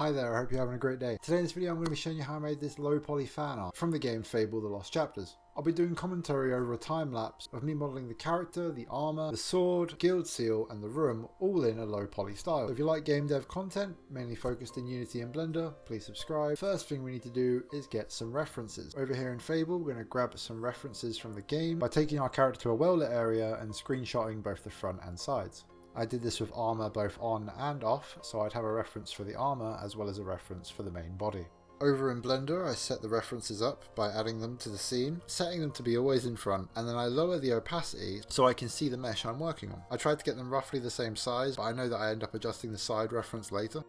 Hi there, I hope you're having a great day. Today in this video I'm going to be showing you how I made this low poly fan art from the game Fable: The Lost Chapters. I'll be doing commentary over a time lapse of me modelling the character, the armour, the sword, guild seal and the room all in a low poly style. So if you like game dev content, mainly focused in Unity and Blender, please subscribe. First thing we need to do is get some references. Over here in Fable we're going to grab some references from the game by taking our character to a well lit area and screenshotting both the front and sides. I did this with armour both on and off, so I'd have a reference for the armour as well as a reference for the main body. Over in Blender I set the references up by adding them to the scene, setting them to be always in front, and then I lower the opacity so I can see the mesh I'm working on. I tried to get them roughly the same size, but I know that I end up adjusting the side reference later.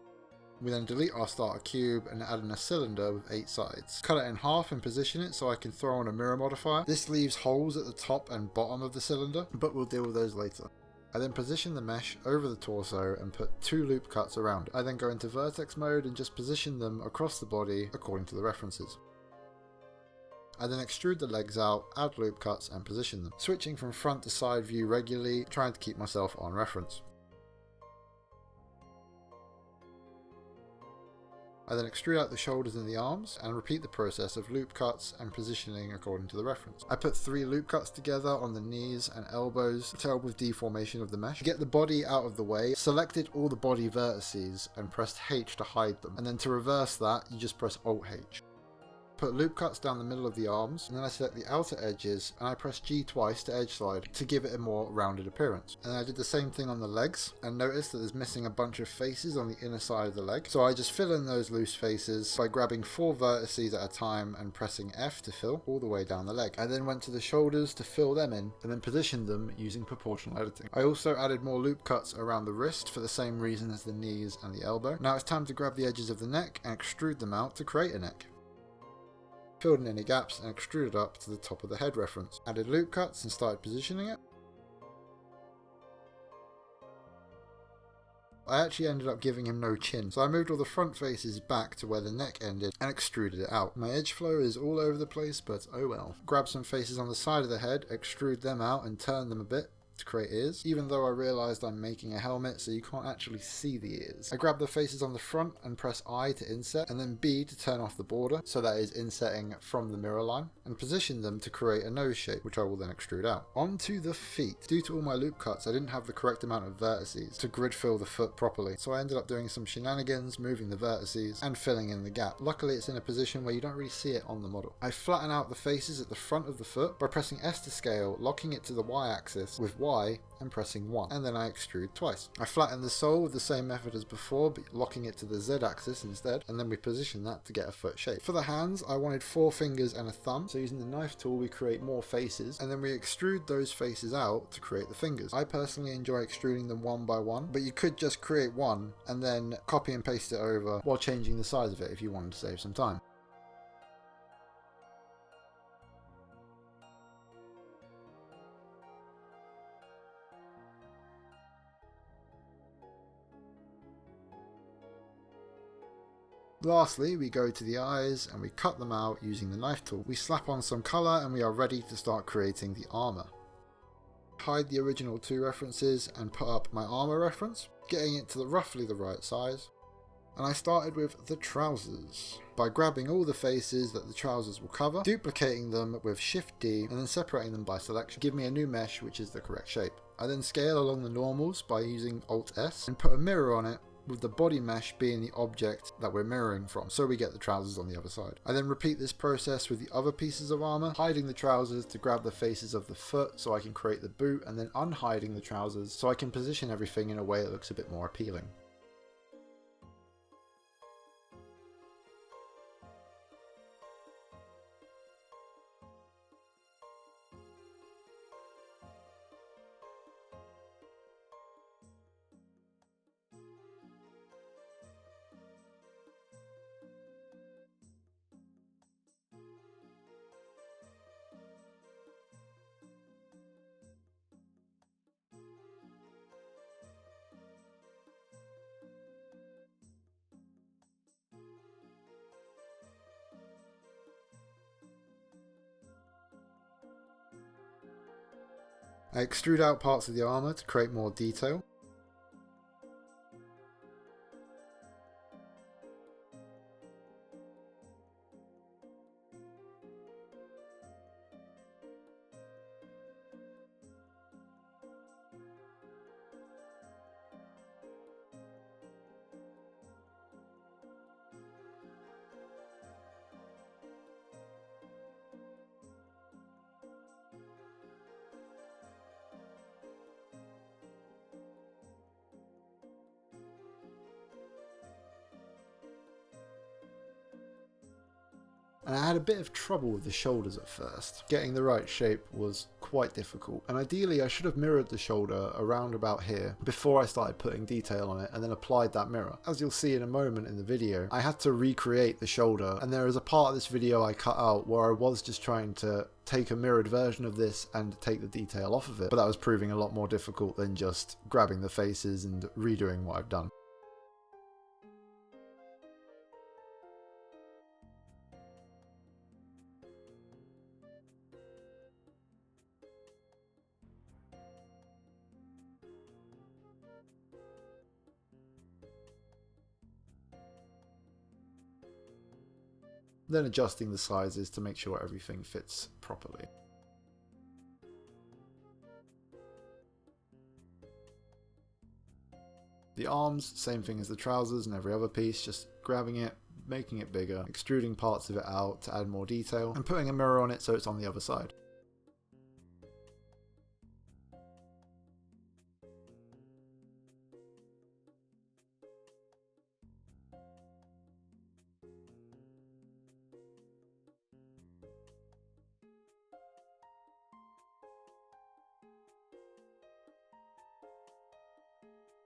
We then delete our starter cube and add in a cylinder with 8 sides. Cut it in half and position it so I can throw on a mirror modifier. This leaves holes at the top and bottom of the cylinder, but we'll deal with those later. I then position the mesh over the torso and put 2 loop cuts around it. I then go into vertex mode and just position them across the body according to the references. I then extrude the legs out, add loop cuts and position them, switching from front to side view regularly, trying to keep myself on reference. I then extrude out the shoulders and the arms and repeat the process of loop cuts and positioning according to the reference. I put 3 loop cuts together on the knees and elbows to help with deformation of the mesh. To get the body out of the way, selected all the body vertices and pressed H to hide them, and then to reverse that you just press Alt H. Put loop cuts down the middle of the arms, and then I select the outer edges and I press G twice to edge slide to give it a more rounded appearance. And then I did the same thing on the legs and noticed that there's missing a bunch of faces on the inner side of the leg. So I just fill in those loose faces by grabbing 4 vertices at a time and pressing F to fill all the way down the leg. I then went to the shoulders to fill them in and then positioned them using proportional editing. I also added more loop cuts around the wrist for the same reason as the knees and the elbow. Now it's time to grab the edges of the neck and extrude them out to create a neck. Filled in any gaps and extruded up to the top of the head reference. Added loop cuts and started positioning it. I actually ended up giving him no chin, so I moved all the front faces back to where the neck ended and extruded it out. My edge flow is all over the place, but oh well. Grab some faces on the side of the head, extrude them out and turn them a bit to create ears, even though I realised I'm making a helmet so you can't actually see the ears. I grab the faces on the front and press I to inset and then B to turn off the border, so that is insetting from the mirror line, and position them to create a nose shape, which I will then extrude out. Onto the feet. Due to all my loop cuts I didn't have the correct amount of vertices to grid fill the foot properly, so I ended up doing some shenanigans, moving the vertices and filling in the gap. Luckily it's in a position where you don't really see it on the model. I flatten out the faces at the front of the foot by pressing S to scale, locking it to the Y axis with Y and pressing 1, and then I extrude twice. I flatten the sole with the same method as before, but locking it to the Z axis instead, and then we position that to get a foot shape. For the hands I wanted 4 fingers and a thumb, so using the knife tool we create more faces, and then we extrude those faces out to create the fingers. I personally enjoy extruding them one by one, but you could just create one and then copy and paste it over while changing the size of it if you wanted to save some time. Lastly, we go to the eyes and we cut them out using the knife tool. We slap on some colour and we are ready to start creating the armour. Hide the original 2 references and put up my armour reference, getting it to roughly the right size. And I started with the trousers by grabbing all the faces that the trousers will cover, duplicating them with Shift D and then separating them by selection. Give me a new mesh which is the correct shape. I then scale along the normals by using Alt S and put a mirror on it, with the body mesh being the object that we're mirroring from, so we get the trousers on the other side. I then repeat this process with the other pieces of armour, hiding the trousers to grab the faces of the foot so I can create the boot, and then unhiding the trousers so I can position everything in a way that looks a bit more appealing. I extrude out parts of the armour to create more detail. And I had a bit of trouble with the shoulders at first. Getting the right shape was quite difficult, and ideally I should have mirrored the shoulder around about here before I started putting detail on it and then applied that mirror. As you'll see in a moment in the video, I had to recreate the shoulder, and there is a part of this video I cut out where I was just trying to take a mirrored version of this and take the detail off of it, but that was proving a lot more difficult than just grabbing the faces and redoing what I've done. Then adjusting the sizes to make sure everything fits properly. The arms, same thing as the trousers and every other piece, just grabbing it, making it bigger, extruding parts of it out to add more detail, and putting a mirror on it so it's on the other side.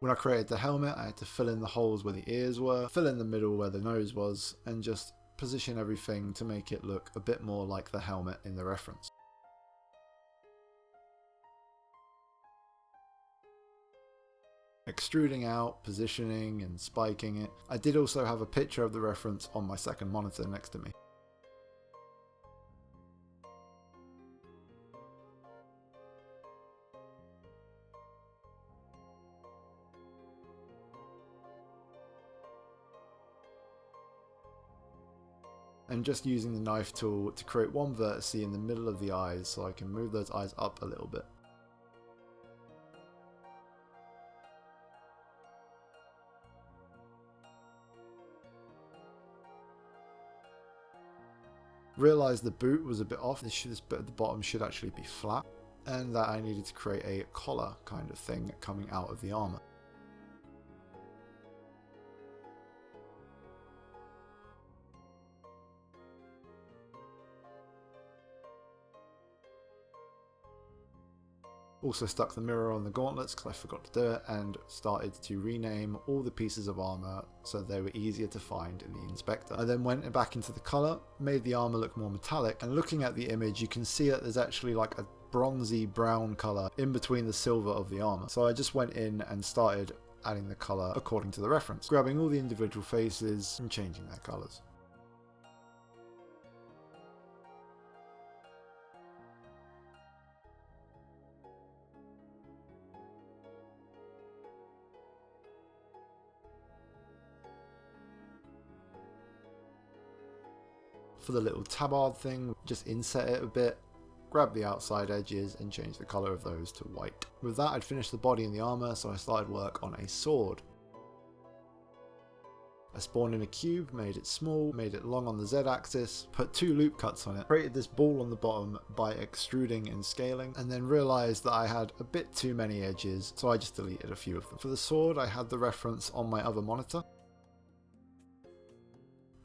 When I created the helmet, I had to fill in the holes where the ears were, fill in the middle where the nose was, and just position everything to make it look a bit more like the helmet in the reference. Extruding out, positioning and spiking it. I did also have a picture of the reference on my second monitor next to me. And just using the knife tool to create one vertex in the middle of the eyes so I can move those eyes up a little bit. Realised the boot was a bit off, this bit at the bottom should actually be flat, and that I needed to create a collar kind of thing coming out of the armour. Also stuck the mirror on the gauntlets because I forgot to do it, and started to rename all the pieces of armour so they were easier to find in the inspector. I then went back into the colour, made the armour look more metallic, and looking at the image you can see that there's actually like a bronzy brown colour in between the silver of the armour. So I just went in and started adding the colour according to the reference, grabbing all the individual faces and changing their colours. For the little tabard thing, just inset it a bit, grab the outside edges and change the colour of those to white. With that I'd finished the body and the armour, so I started work on a sword. I spawned in a cube, made it small, made it long on the Z axis, put 2 loop cuts on it, created this ball on the bottom by extruding and scaling, and then realised that I had a bit too many edges, so I just deleted a few of them. For the sword I had the reference on my other monitor.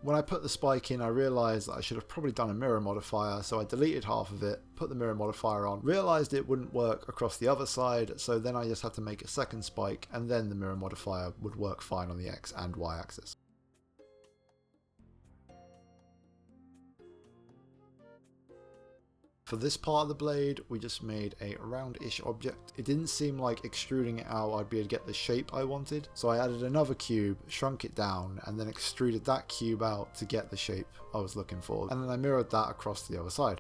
When I put the spike in, I realised that I should have probably done a mirror modifier, so I deleted half of it, put the mirror modifier on, realised it wouldn't work across the other side, so then I just had to make a second spike, and then the mirror modifier would work fine on the X and Y axis. For this part of the blade, we just made a roundish object. It didn't seem like extruding it out I'd be able to get the shape I wanted, so I added another cube, shrunk it down, and then extruded that cube out to get the shape I was looking for, and then I mirrored that across to the other side.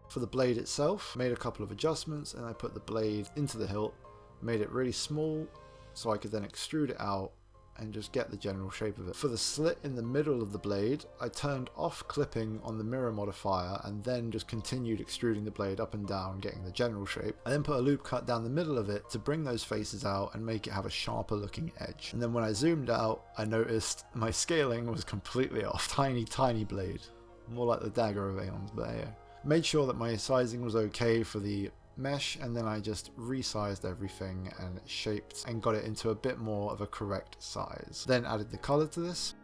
For the blade itself, made a couple of adjustments, and I put the blade into the hilt, made it really small so I could then extrude it out and just get the general shape of it. For the slit in the middle of the blade, I turned off clipping on the mirror modifier and then just continued extruding the blade up and down, getting the general shape. I then put a loop cut down the middle of it to bring those faces out and make it have a sharper looking edge. And then when I zoomed out, I noticed my scaling was completely off. Tiny blade. More like the dagger of Aeons, but yeah. Made sure that my sizing was okay for the mesh, and then I just resized everything and shaped and got it into a bit more of a correct size. Then added the color to this.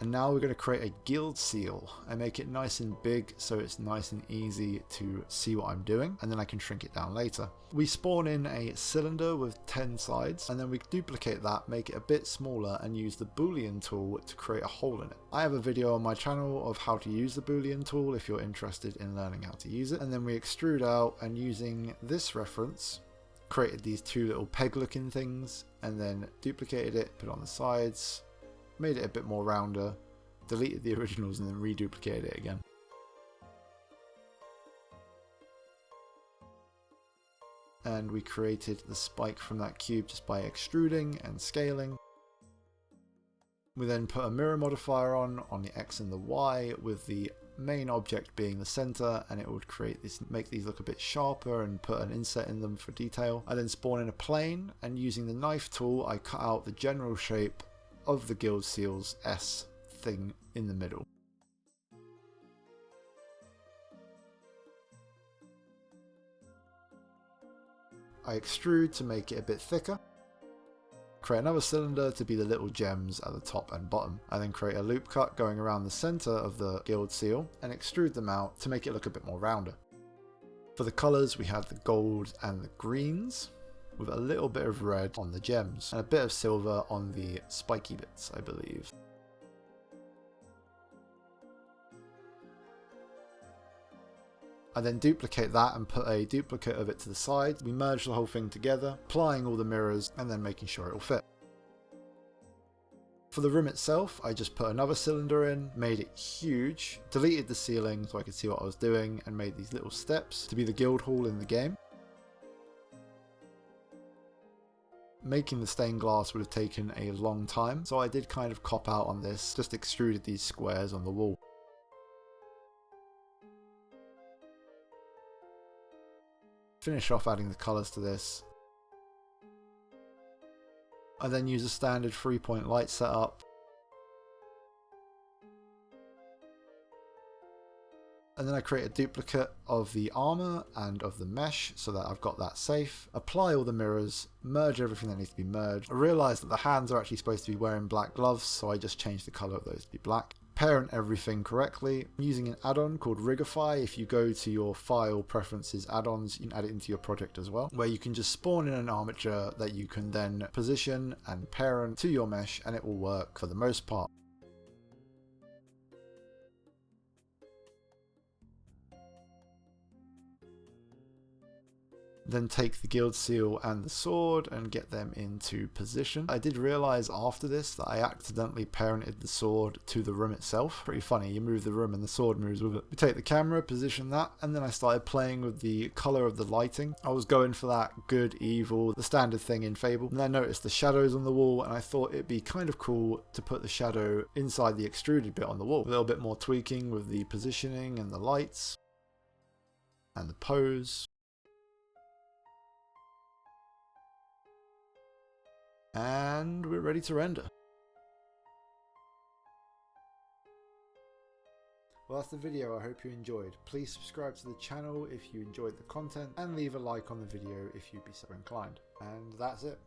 And now we're going to create a guild seal and make it nice and big so it's nice and easy to see what I'm doing, and then I can shrink it down later. We spawn in a cylinder with 10 sides, and then we duplicate that, make it a bit smaller, and use the boolean tool to create a hole in it. I have a video on my channel of how to use the boolean tool if you're interested in learning how to use it. And then we extrude out, and using this reference created these two little peg looking things, and then duplicated it, put it on the sides, made it a bit more rounder, deleted the originals, and then reduplicated it again. And we created the spike from that cube just by extruding and scaling. We then put a mirror modifier on the X and the Y, with the main object being the center, and it would create this, make these look a bit sharper, and put an inset in them for detail. I then spawn in a plane, and using the knife tool I cut out the general shape of the guild seal's S thing in the middle. I extrude to make it a bit thicker, create another cylinder to be the little gems at the top and bottom. I then create a loop cut going around the center of the guild seal and extrude them out to make it look a bit more rounder. For the colors, we had the gold and the greens, with a little bit of red on the gems and a bit of silver on the spiky bits, I believe. I then duplicate that and put a duplicate of it to the side. We merge the whole thing together, applying all the mirrors and then making sure it will fit. For the room itself, I just put another cylinder in, made it huge, deleted the ceiling so I could see what I was doing, and made these little steps to be the guild hall in the game. Making the stained glass would have taken a long time, so I did kind of cop out on this, just extruded these squares on the wall. Finish off adding the colours to this. I then use a standard 3-point light setup. And then I create a duplicate of the armor and of the mesh so that I've got that safe. Apply all the mirrors, merge everything that needs to be merged. I realised that the hands are actually supposed to be wearing black gloves, so I just changed the colour of those to be black. Parent everything correctly. I'm using an add-on called Rigify. If you go to your file preferences add-ons, you can add it into your project as well, where you can just spawn in an armature that you can then position and parent to your mesh, and it will work for the most part. Then take the guild seal and the sword and get them into position. I did realise after this that I accidentally parented the sword to the room itself. Pretty funny, you move the room and the sword moves with it. We take the camera, position that, and then I started playing with the colour of the lighting. I was going for that good, evil, the standard thing in Fable. And I noticed the shadows on the wall, and I thought it'd be kind of cool to put the shadow inside the extruded bit on the wall. A little bit more tweaking with the positioning and the lights and the pose. And we're ready to render. Well, that's the video. I hope you enjoyed. Please subscribe to the channel if you enjoyed the content, and leave a like on the video if you'd be so inclined. And that's it.